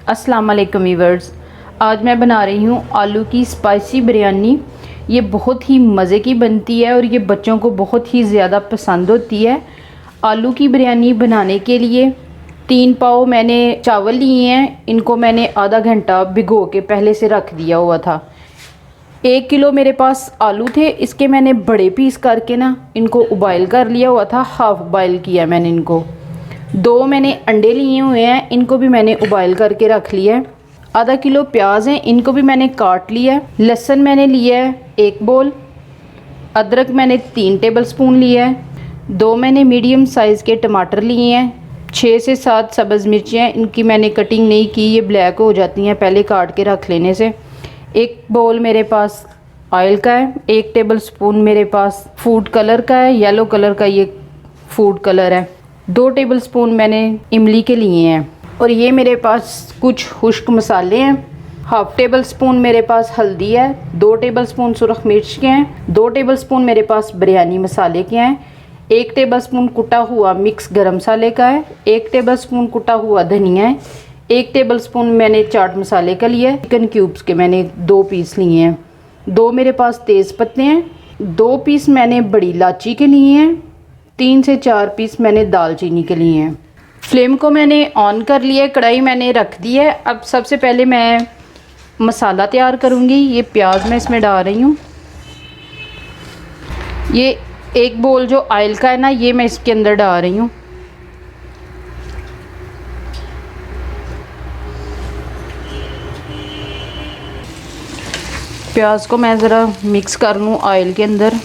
अस्सलाम वालेकुम व्यूअर्स। आज मैं बना रही हूँ आलू की स्पाइसी बिरयानी। ये बहुत ही मज़े की बनती है और ये बच्चों को बहुत ही ज़्यादा पसंद होती है। आलू की बिरयानी बनाने के लिए 3 पाव मैंने चावल लिए हैं। इनको मैंने आधा घंटा भिगो के पहले से रख दिया हुआ था। 1 किलो मेरे पास आलू थे, इसके मैंने बड़े पीस करके ना इनको उबाइल कर लिया हुआ था। हाफ़ बॉयल किया मैंने इनको। 2 मैंने अंडे लिए हुए हैं, इनको भी मैंने उबाइल करके रख लिया है। आधा किलो प्याज है, इनको भी मैंने काट लिया है। लहसुन मैंने लिया है 1 बोल। अदरक मैंने 3 टेबलस्पून लिया है। 2 मैंने मीडियम साइज़ के टमाटर लिए हैं। 6 से 7 सब्ज़ मिर्चें हैं, इनकी मैंने कटिंग नहीं की, ये ब्लैक हो जाती हैं पहले काट के रख लेने से। 1 बोल मेरे पास ऑयल का है। 1 टेबलस्पून मेरे पास फूड कलर का है, येलो कलर का ये फूड कलर है। 2 टेबलस्पून मैंने इमली के लिए हैं और ये मेरे पास कुछ खुश्क मसाले हैं। हाफ़ टेबल स्पून मेरे पास हल्दी है। 2 टेबलस्पून सुरख मिर्च के हैं। 2 टेबलस्पून मेरे पास बिरयानी मसाले के हैं। 1 टेबलस्पून कुटा हुआ मिक्स गरम मसाले का है। 1 टेबलस्पून कुटा हुआ धनिया है। 1 टेबलस्पून मैंने चाट मसाले का लिया है। चिकन क्यूब्स के मैंने 2 पीस लिए हैं। 2 मेरे पास तेज़ पत्ते हैं। 2 पीस मैंने बड़ी इलायची के लिए हैं। 3 से 4 पीस मैंने दालचीनी के लिए हैं। फ्लेम को मैंने ऑन कर लिया है, कढ़ाई मैंने रख दी है। अब सबसे पहले मैं मसाला तैयार करूँगी। ये प्याज मैं इसमें डाल रही हूँ। ये 1 बोल जो ऑयल का है ना, ये मैं इसके अंदर डाल रही हूँ। प्याज को मैं ज़रा मिक्स कर लूँ ऑयल के अंदर।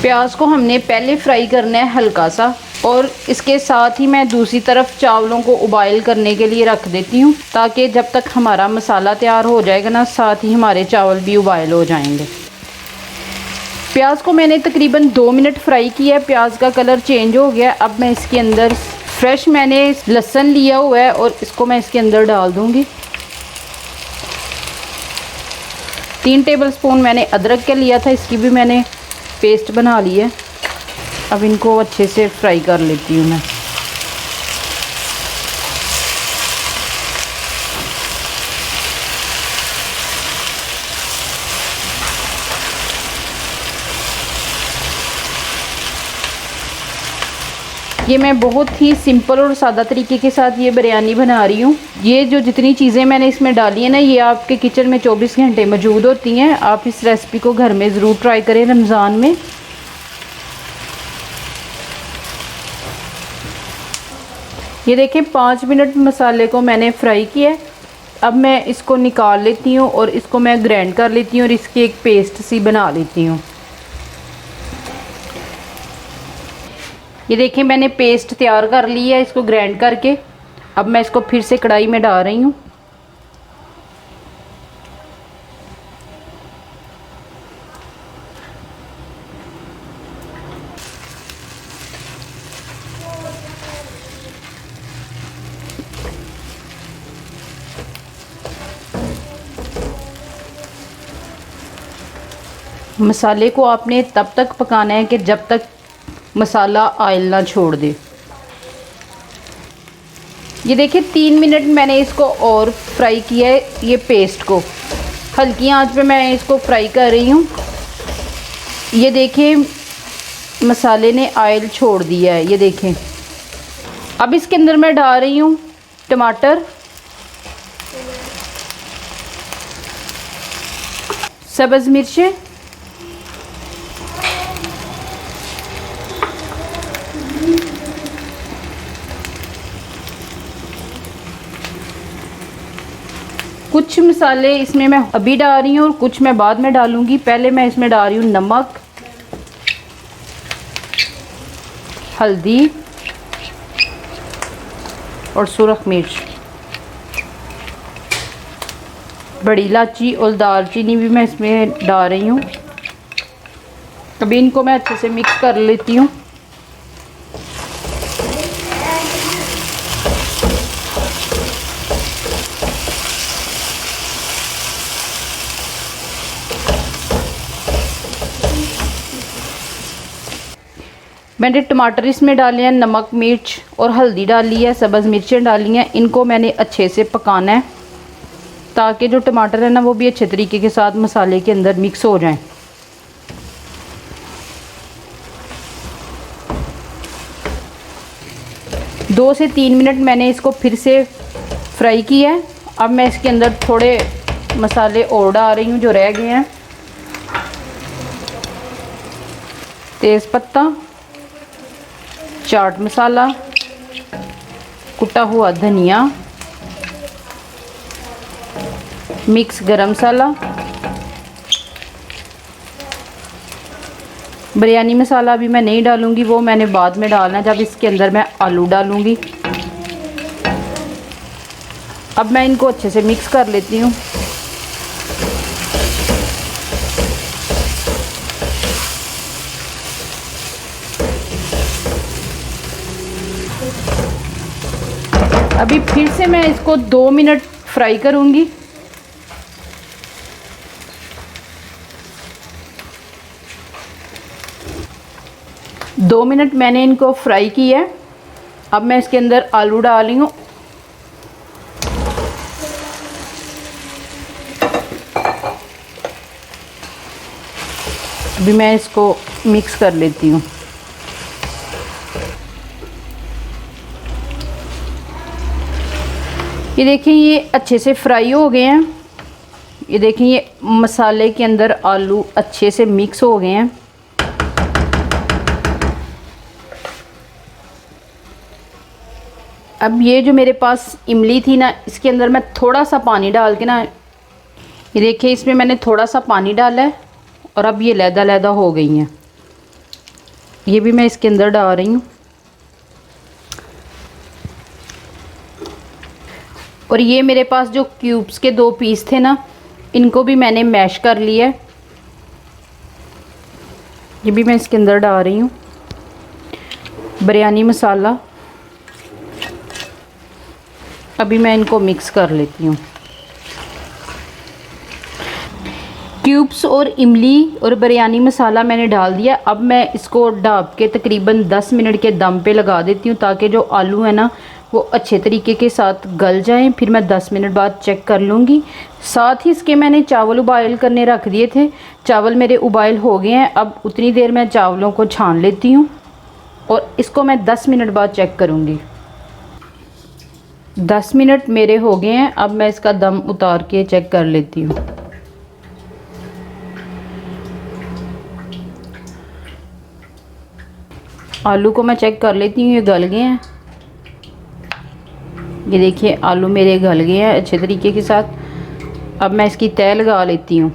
प्याज को हमने पहले फ्राई करना है हल्का सा, और इसके साथ ही मैं दूसरी तरफ चावलों को उबाइल करने के लिए रख देती हूँ, ताकि जब तक हमारा मसाला तैयार हो जाएगा ना, साथ ही हमारे चावल भी उबाइल हो जाएंगे। प्याज को मैंने तकरीबन 2 मिनट फ्राई किया है। प्याज का कलर चेंज हो गया। अब मैं इसके अंदर फ्रेश मैंने लहसुन लिया हुआ है और इसको मैं इसके अंदर डाल दूँगी। 3 टेबलस्पून मैंने अदरक का लिया था, इसकी भी मैंने पेस्ट बना ली है। अब इनको अच्छे से फ्राई कर लेती हूँ मैं। ये मैं बहुत ही सिंपल और सादा तरीके के साथ ये बिरयानी बना रही हूँ। ये जो जितनी चीज़ें मैंने इसमें डाली है ना, ये आपके किचन में 24 घंटे मौजूद होती हैं। आप इस रेसिपी को घर में ज़रूर ट्राई करें रमज़ान में। ये देखिए 5 मिनट मसाले को मैंने फ्राई किया। अब मैं इसको निकाल लेती हूँ और इसको मैं ग्राइंड कर लेती हूँ और इसकी एक पेस्ट सी बना लेती हूँ। ये देखिए मैंने पेस्ट तैयार कर ली है इसको ग्राइंड करके। अब मैं इसको फिर से कढ़ाई में डाल रही हूँ। मसाले को आपने तब तक पकाना है कि जब तक मसाला ऑयल ना छोड़ दे। ये देखिए 3 मिनट मैंने इसको और फ्राई किया है। ये पेस्ट को हल्की आंच पे मैं इसको फ्राई कर रही हूँ। ये देखिए मसाले ने ऑयल छोड़ दिया है, ये देखें। अब इसके अंदर मैं डाल रही हूँ टमाटर, सब्ज़ मिर्चें, कुछ मसाले इसमें मैं अभी डाल रही हूँ और कुछ मैं बाद में डालूँगी। पहले मैं इसमें डाल रही हूँ नमक, हल्दी और सुरख मिर्च। बड़ी इलायची और दालचीनी भी मैं इसमें डाल रही हूँ। अभी इनको मैं अच्छे से मिक्स कर लेती हूँ। मैंने टमाटर इसमें डाले हैं, नमक मिर्च और हल्दी डाली है, सब्ज़ मिर्चें डाली हैं। इनको मैंने अच्छे से पकाना है ताकि जो टमाटर है ना वो भी अच्छे तरीके के साथ मसाले के अंदर मिक्स हो जाएं। दो से 3 मिनट मैंने इसको फिर से फ्राई किया है। अब मैं इसके अंदर थोड़े मसाले और डाल रही हूँ जो रह गए हैं। तेज़ पत्ता, चाट मसाला, कुटा हुआ धनिया, मिक्स गरम मसाला, बिरयानी मसाला अभी मैं नहीं डालूँगी, वो मैंने बाद में डालना है जब इसके अंदर मैं आलू डालूँगी। अब मैं इनको अच्छे से मिक्स कर लेती हूँ। अभी फिर से मैं इसको 2 मिनट फ्राई करूँगी। दो मिनट मैंने इनको फ्राई किया है। अब मैं इसके अंदर आलू डाल रही हूँ। अभी मैं इसको मिक्स कर लेती हूँ। ये देखिए ये अच्छे से फ्राई हो गए हैं। ये देखिए ये मसाले के अंदर आलू अच्छे से मिक्स हो गए हैं। अब ये जो मेरे पास इमली थी ना, इसके अंदर मैं थोड़ा सा पानी डाल के ना, ये देखिए इसमें मैंने थोड़ा सा पानी डाला है और अब ये लैदा लैदा हो गई हैं। ये भी मैं इसके अंदर डाल रही हूँ। और ये मेरे पास जो क्यूब्स के 2 पीस थे ना, इनको भी मैंने मैश कर लिया है। ये भी मैं इसके अंदर डाल रही हूँ। बिरयानी मसाला, अभी मैं इनको मिक्स कर लेती हूँ। क्यूब्स और इमली और बिरयानी मसाला मैंने डाल दिया। अब मैं इसको ढाँप के तकरीबन 10 मिनट के दम पे लगा देती हूँ ताकि जो आलू है ना वो अच्छे तरीके के साथ गल जाएं। फिर मैं 10 मिनट बाद चेक कर लूँगी। साथ ही इसके मैंने चावल उबाइल करने रख दिए थे। चावल मेरे उबाइल हो गए हैं। अब उतनी देर मैं चावलों को छान लेती हूँ और इसको मैं 10 मिनट बाद चेक करूँगी। 10 मिनट मेरे हो गए हैं। अब मैं इसका दम उतार के चेक कर लेती हूँ। आलू को मैं चेक कर लेती हूँ, ये गल गए हैं। ये देखिए आलू मेरे गल गए हैं अच्छे तरीके के साथ। अब मैं इसकी तह लगा लेती हूँ।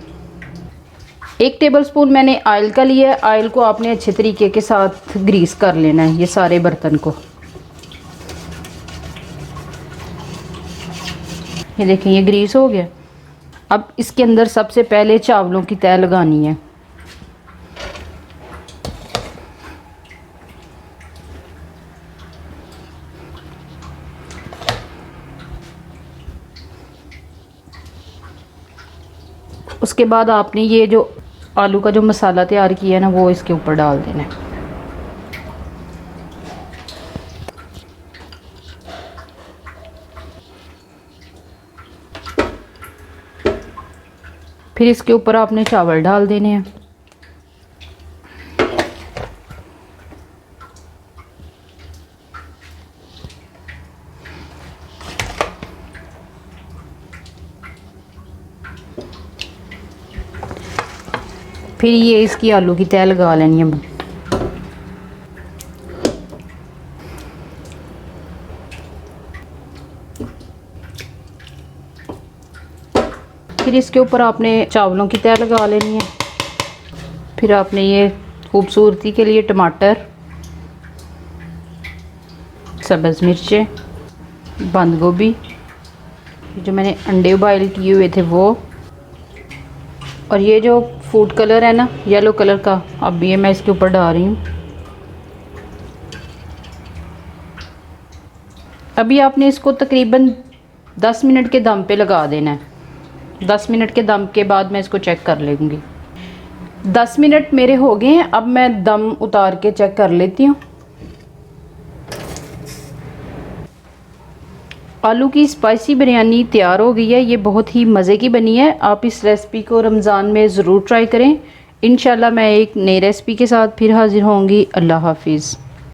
1 टेबलस्पून मैंने ऑयल का लिया है। ऑयल को आपने अच्छे तरीके के साथ ग्रीस कर लेना है, ये सारे बर्तन को। ये देखिए ये ग्रीस हो गया। अब इसके अंदर सबसे पहले चावलों की तह लगानी है। उसके बाद आपने ये जो आलू का जो मसाला तैयार किया है ना वो इसके ऊपर डाल देना है। फिर इसके ऊपर आपने चावल डाल देने हैं। फिर ये इसकी आलू की तह लगा लेनी है। फिर इसके ऊपर आपने चावलों की तह लगा लेनी है। फिर आपने ये खूबसूरती के लिए टमाटर, सब्ज़ मिर्चें, बंद गोभी, जो मैंने अंडे उबाइल किए हुए थे वो, और ये जो फूड कलर है ना येलो कलर का, अब ये मैं इसके ऊपर डाल रही हूँ। अभी आपने इसको तकरीबन 10 मिनट के दम पे लगा देना है। 10 मिनट के दम के बाद मैं इसको चेक कर लूँगी। 10 मिनट मेरे हो गए हैं। अब मैं दम उतार के चेक कर लेती हूँ। आलू की स्पाइसी बिरयानी तैयार हो गई है। ये बहुत ही मज़े की बनी है। आप इस रेसिपी को रमज़ान में ज़रूर ट्राई करें। इंशाल्लाह मैं एक नई रेसिपी के साथ फिर हाज़िर होंगी। अल्लाह हाफिज़।